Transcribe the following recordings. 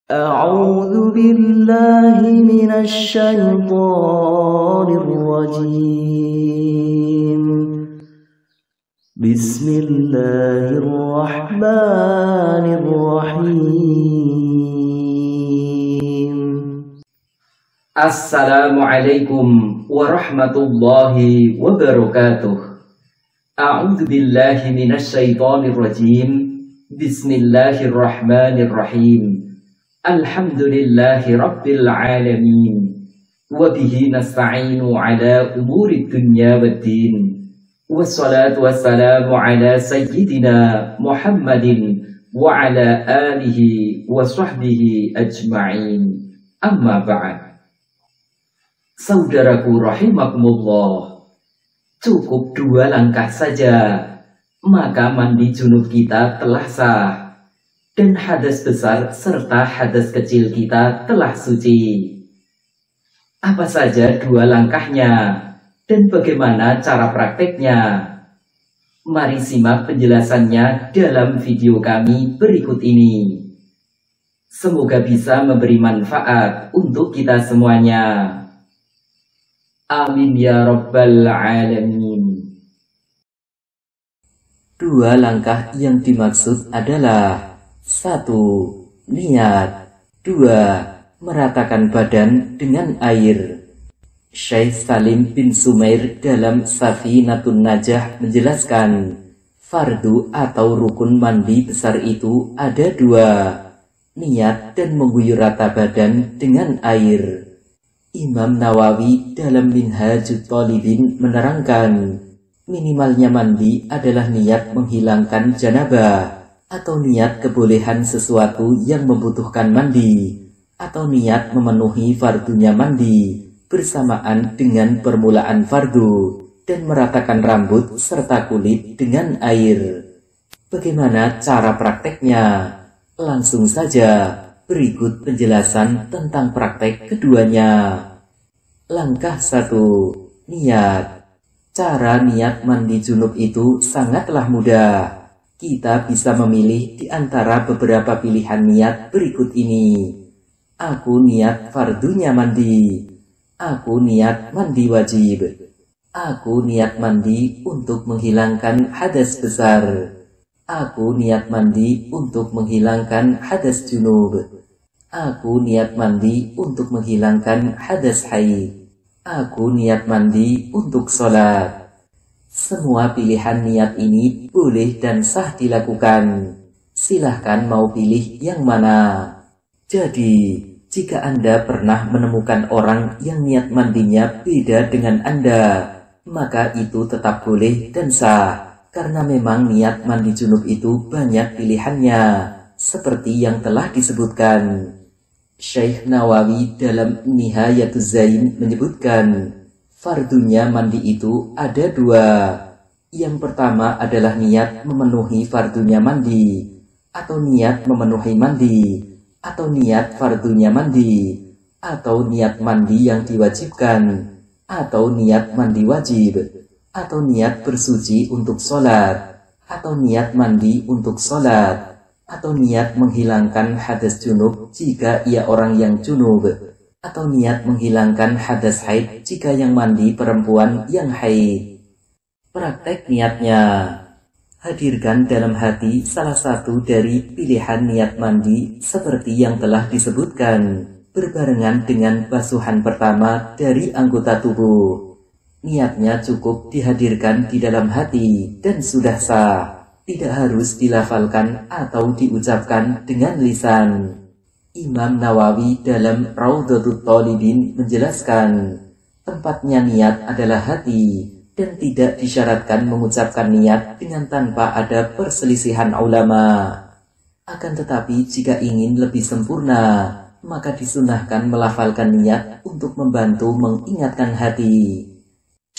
أعوذ بالله من الشيطان الرجيم. بسم الله الرحمن الرحيم. Assalamualaikum warahmatullahi wabarakatuh. A'udzu billahi minasyaitonir rajim. Bismillahirrahmanirrahim. Alhamdulillahi rabbil alamin. Wa bihi nasta'inu ala umuri dunya waddin. Wassalatu wassalamu ala sayyidina Muhammadin wa ala alihi wa sahbihi ajma'in. Amma ba'd. Saudaraku rahimakumullah, cukup 2 langkah saja, maka mandi junub kita telah sah, dan hadas besar serta hadas kecil kita telah suci. Apa saja 2 langkahnya, dan bagaimana cara prakteknya? Mari simak penjelasannya dalam video kami berikut ini. Semoga bisa memberi manfaat untuk kita semuanya. Amin ya rabbal alamin. 2 langkah yang dimaksud adalah: 1. Niat. 2. Meratakan badan dengan air. Syekh Salim bin Sumair dalam Safinatun Najah menjelaskan, fardu atau rukun mandi besar itu ada 2, niat dan mengguyur rata badan dengan air. Imam Nawawi dalam Minhajut Thalibin menerangkan, minimalnya mandi adalah niat menghilangkan janabah, atau niat kebolehan sesuatu yang membutuhkan mandi, atau niat memenuhi fardunya mandi bersamaan dengan permulaan fardu, dan meratakan rambut serta kulit dengan air. Bagaimana cara prakteknya? Langsung saja, berikut penjelasan tentang praktek keduanya. Langkah 1. Niat. Cara niat mandi junub itu sangatlah mudah. Kita bisa memilih di antara beberapa pilihan niat berikut ini. Aku niat fardunya mandi. Aku niat mandi wajib. Aku niat mandi untuk menghilangkan hadas besar. Aku niat mandi untuk menghilangkan hadas junub. Aku niat mandi untuk menghilangkan hadas haid. Aku niat mandi untuk sholat. Semua pilihan niat ini boleh dan sah dilakukan. Silahkan mau pilih yang mana. Jadi, jika Anda pernah menemukan orang yang niat mandinya beda dengan Anda, maka itu tetap boleh dan sah, karena memang niat mandi junub itu banyak pilihannya, seperti yang telah disebutkan. Syekh Nawawi dalam Nihayatuz Zain menyebutkan, fardunya mandi itu ada 2. Yang pertama adalah niat memenuhi fardunya mandi, atau niat memenuhi mandi, atau niat fardunya mandi, atau niat mandi yang diwajibkan, atau niat mandi wajib, atau niat bersuci untuk sholat, atau niat mandi untuk sholat, atau niat menghilangkan hadas junub jika ia orang yang junub, atau niat menghilangkan hadas haid jika yang mandi perempuan yang haid. Praktek niatnya. Hadirkan dalam hati salah satu dari pilihan niat mandi seperti yang telah disebutkan, berbarengan dengan basuhan pertama dari anggota tubuh. Niatnya cukup dihadirkan di dalam hati dan sudah sah. Tidak harus dilafalkan atau diucapkan dengan lisan. Imam Nawawi dalam Raudhatut Thalibin menjelaskan, tempatnya niat adalah hati, dan tidak disyaratkan mengucapkan niat dengan tanpa ada perselisihan ulama. Akan tetapi jika ingin lebih sempurna, maka disunahkan melafalkan niat untuk membantu mengingatkan hati.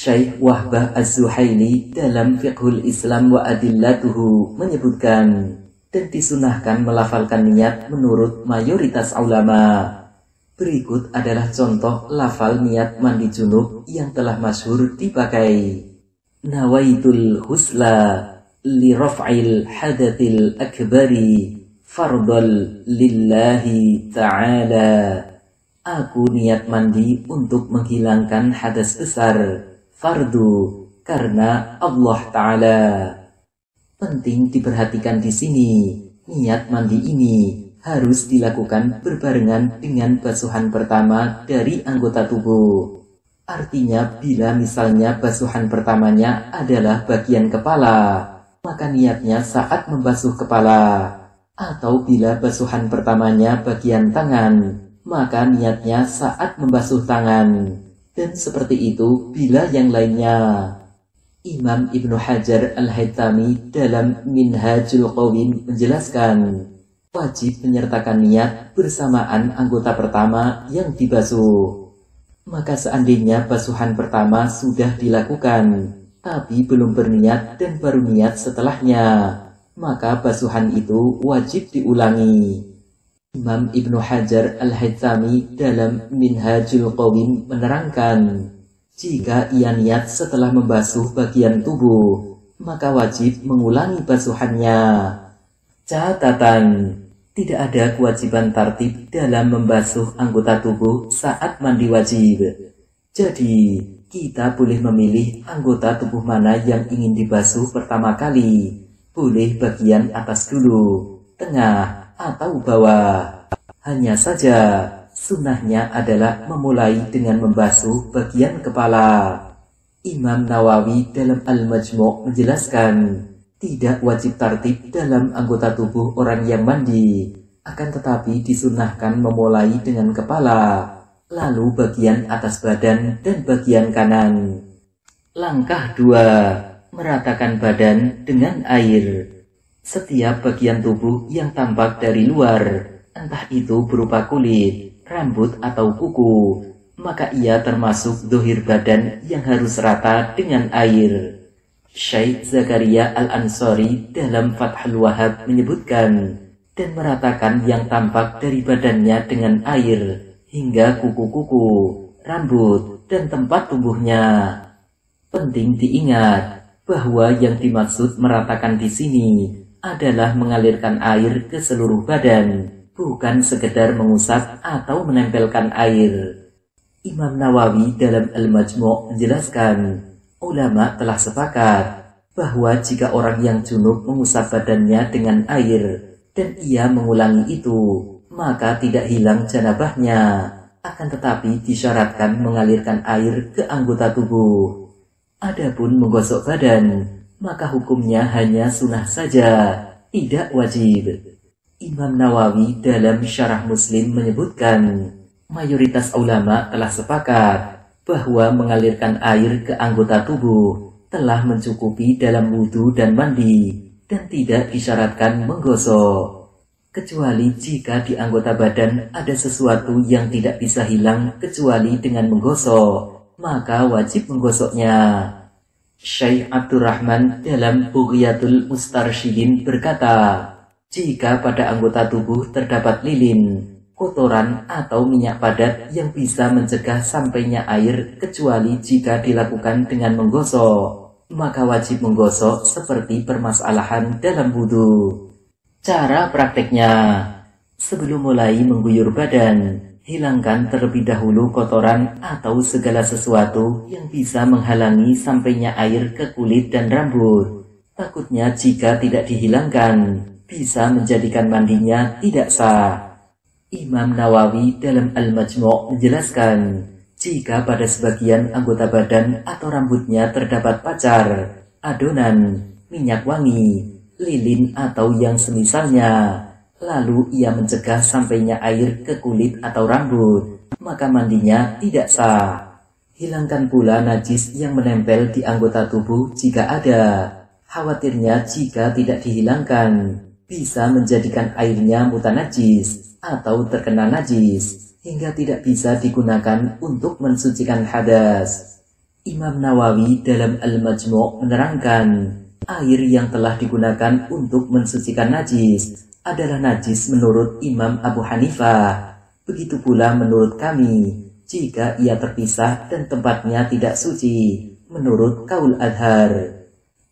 Syekh Wahbah Az-Zuhaili dalam Fiqhul Islam wa Adillatuhu menyebutkan, dan disunahkan melafalkan niat menurut mayoritas ulama. Berikut adalah contoh lafal niat mandi junub yang telah masyhur dipakai. Nawaitul husla li raf'il hadatil akbari fardol lillahi ta'ala. Aku niat mandi untuk menghilangkan hadas besar, fardu, karena Allah Ta'ala. Penting diperhatikan di sini, niat mandi ini harus dilakukan berbarengan dengan basuhan pertama dari anggota tubuh. Artinya bila misalnya basuhan pertamanya adalah bagian kepala, maka niatnya saat membasuh kepala. Atau bila basuhan pertamanya bagian tangan, maka niatnya saat membasuh tangan. Dan seperti itu bila yang lainnya. Imam Ibnu Hajar Al-Haytami dalam Minhajul Qawim menjelaskan, wajib menyertakan niat bersamaan anggota pertama yang dibasuh. Maka seandainya basuhan pertama sudah dilakukan, tapi belum berniat dan baru niat setelahnya, maka basuhan itu wajib diulangi. Imam Ibnu Hajar Al-Haytami dalam Minhajul Qawim menerangkan, jika ia niat setelah membasuh bagian tubuh, maka wajib mengulangi basuhannya. Catatan, tidak ada kewajiban tartib dalam membasuh anggota tubuh saat mandi wajib. Jadi, kita boleh memilih anggota tubuh mana yang ingin dibasuh pertama kali. Boleh bagian atas dulu, tengah, atau bawah. Hanya saja, sunnahnya adalah memulai dengan membasuh bagian kepala. Imam Nawawi dalam Al-Majmu' menjelaskan, tidak wajib tartib dalam anggota tubuh orang yang mandi, akan tetapi disunnahkan memulai dengan kepala, lalu bagian atas badan dan bagian kanan. Langkah 2, meratakan badan dengan air. Setiap bagian tubuh yang tampak dari luar, entah itu berupa kulit, rambut atau kuku, maka ia termasuk dohir badan yang harus rata dengan air. Syekh Zakaria Al-Ansari dalam Fathul Wahhab menyebutkan, dan meratakan yang tampak dari badannya dengan air, hingga kuku-kuku, rambut, dan tempat tubuhnya. Penting diingat bahwa yang dimaksud meratakan di sini adalah mengalirkan air ke seluruh badan, bukan sekedar mengusap atau menempelkan air. Imam Nawawi dalam Al-Majmu' menjelaskan, ulama telah sepakat bahwa jika orang yang junub mengusap badannya dengan air dan ia mengulangi itu, maka tidak hilang janabahnya, akan tetapi disyaratkan mengalirkan air ke anggota tubuh. Adapun menggosok badan, maka hukumnya hanya sunnah saja, tidak wajib. Imam Nawawi dalam Syarah Muslim menyebutkan, mayoritas ulama telah sepakat bahwa mengalirkan air ke anggota tubuh telah mencukupi dalam wudhu dan mandi, dan tidak disyaratkan menggosok. Kecuali jika di anggota badan ada sesuatu yang tidak bisa hilang kecuali dengan menggosok, maka wajib menggosoknya. Syekh Abdurrahman dalam Bughyatul Mustarsyidin berkata, jika pada anggota tubuh terdapat lilin, kotoran atau minyak padat yang bisa mencegah sampainya air kecuali jika dilakukan dengan menggosok, maka wajib menggosok seperti permasalahan dalam wudhu. Cara prakteknya, sebelum mulai mengguyur badan, hilangkan terlebih dahulu kotoran atau segala sesuatu yang bisa menghalangi sampainya air ke kulit dan rambut. Takutnya jika tidak dihilangkan, bisa menjadikan mandinya tidak sah. Imam Nawawi dalam Al-Majmu' menjelaskan, jika pada sebagian anggota badan atau rambutnya terdapat pacar, adonan, minyak wangi, lilin atau yang semisalnya, lalu ia mencegah sampainya air ke kulit atau rambut, maka mandinya tidak sah. Hilangkan pula najis yang menempel di anggota tubuh jika ada. Khawatirnya jika tidak dihilangkan, bisa menjadikan airnya mutanajis atau terkena najis, hingga tidak bisa digunakan untuk mensucikan hadas. Imam Nawawi dalam Al-Majmu' menerangkan, air yang telah digunakan untuk mensucikan najis adalah najis menurut Imam Abu Hanifah. Begitu pula menurut kami, jika ia terpisah dan tempatnya tidak suci, menurut Qaul Adhar.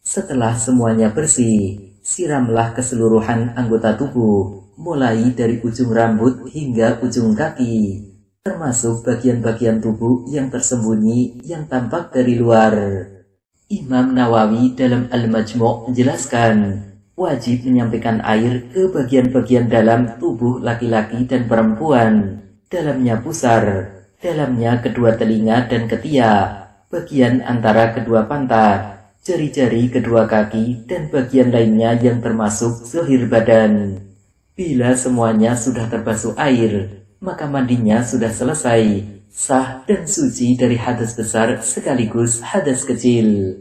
Setelah semuanya bersih, Siramlah keseluruhan anggota tubuh, mulai dari ujung rambut hingga ujung kaki, termasuk bagian-bagian tubuh yang tersembunyi yang tampak dari luar. Imam Nawawi dalam Al-Majmu' menjelaskan, wajib menyampaikan air ke bagian-bagian dalam tubuh laki-laki dan perempuan, dalamnya pusar, dalamnya kedua telinga dan ketiak, bagian antara kedua pantat, jari-jari kedua kaki, dan bagian lainnya yang termasuk zahir badan. Bila semuanya sudah terbasuh air, maka mandinya sudah selesai, sah dan suci dari hadas besar sekaligus hadas kecil.